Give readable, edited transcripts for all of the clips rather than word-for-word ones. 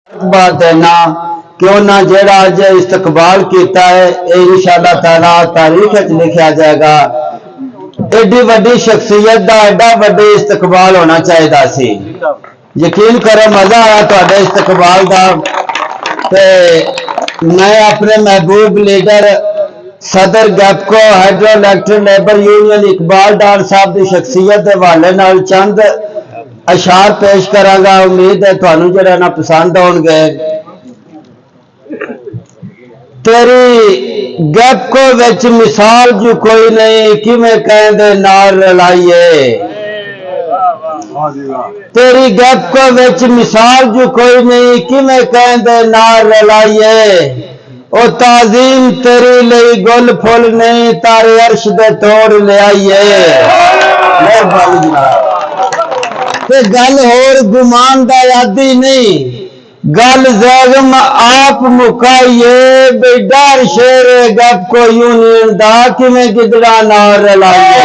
बात है ना क्यों ना जेड़ा अज इस्तकबाल किया है इंशाअल्लाह ताला तारीख लिखा जाएगा। एडी वड्डी शख्सियत का एडा वड्डे इस्तकबाल होना चाहिए सी। यकीन करो मजा आया तुहाडे इस्तकबाल का। मैं अपने महबूब लीडर सदर गैपको hydro electric labour union Iqbal Dar sahab की शख्सियत के हवाले नाल चंद अशार पेश करांगा। उम्मीद है तुहानू जिहड़ा ना पसंद आउणगे। तेरी गैपको विच मिसाल जो कोई नहीं किवें कहंदे नाल रलाइए। तेरी गैपको विच मिसाल जो कोई नहीं किवें कहंदे नाल रलाइए। ओ ताजीम तेरी लई गुल फुल नहीं तारे अर्श दे तोड़ ले आइए। मेहरबानी जनाब। ते गल होर गुमान दा यादी नहीं गल ज़ैगम आप मुकाइए बेडर शेर गप को यूनियन दा किवें गिदड़ा नाल रलाइए।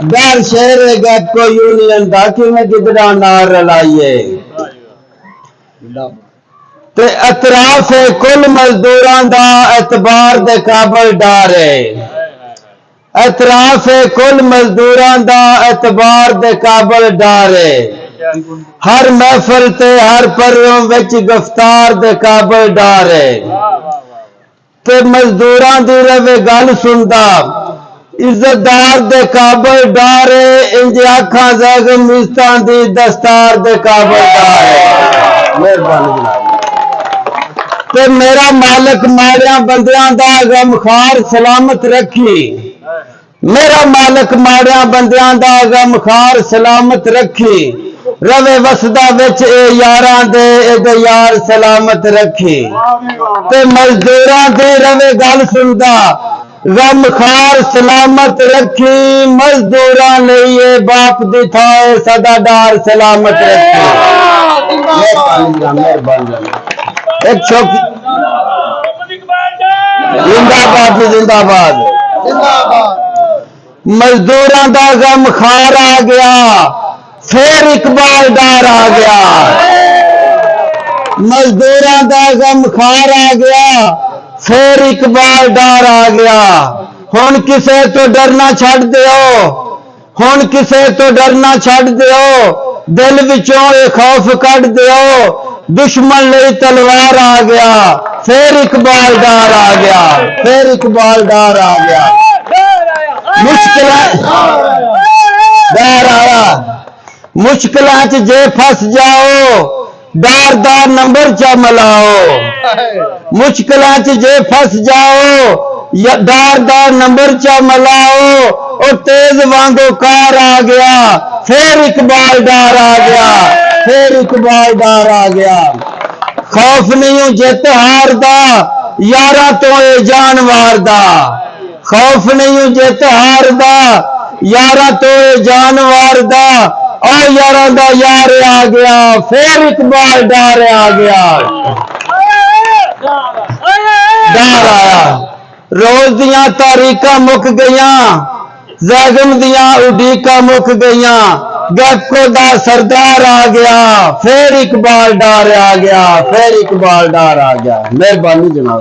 डर शेर गप को यूनियन दा किवें गिदड़ा नाल रलाइए। ते अतराफ कुल मजदूरां दा एतबार दे काबल डार है। अतराफ कुल मजदूरां दा एतबार दे काबल डार है। हर महफल ते हर पर्रों विच गिरफ्तार दे काबल डार है। ते मजदूरां दी रवे गल सुनदा इज्जतदार दे काबल डार है। इंज आखां ज़ैगम इज्जतां दी दस्तार दे काबल डार है। मेहरबानी जनाब। ते मेरा मालिक माड़ियां बंदियां दा गमखार सलामत रखी। मेरा मालिक माड़ियां बंदियां दा गमखार सलामत रखी। रवे वसदा विच ए यारां दे एदे यार सलामत रखी। ते मजदूरां दी रवे गल सुनदा गमखार सलामत रखी। मजदूरां लई ए बाप दी थाए सदा डार सलामत रखी। मेहरबानी। एक छोटी जिंदाबाद जिंदाबाद मजदूरों का गमखार आ गया फिर इकबाल डार आ गया। मजदूरों का गमखार आ गया फिर इकबाल डार आ गया। हुण किसे तो डरना छड़ दिओ। हुण किसे तो डरना छड़ दिओ। दिल विचों ये खौफ कढ़ दिओ। दुश्मन लई तलवार आ गया फिर इकबाल डार आ गया। फिर इकबाल डार आ गया। मुश्किल डार आया। मुश्किलों च जे फस जाओ डार दा नंबर चा मिलाओ। मुश्किलों च जे फस जाओ डार दा नंबर चा मिलाओ। और तेज वांगो कार आ गया फिर इकबाल डार आ गया। फिर इकबाल डार आ गया। खौफ नहीं जित हार दा यारा तो ए जानवार दा। खौफ नहीं जित हार दा यारा तो ए जानवार दा। और यारा दा यार आ गया फिर इकबाल डार आ गया। डार आया। रोज दियां तारीखां मुक गईयां ज़ैगम दियां उडीकां मुक गईयां। गैपको दा सरदार आ गया फिर इकबाल डार आ गया। फिर इकबाल डार आ गया। मेहरबानी जनाब।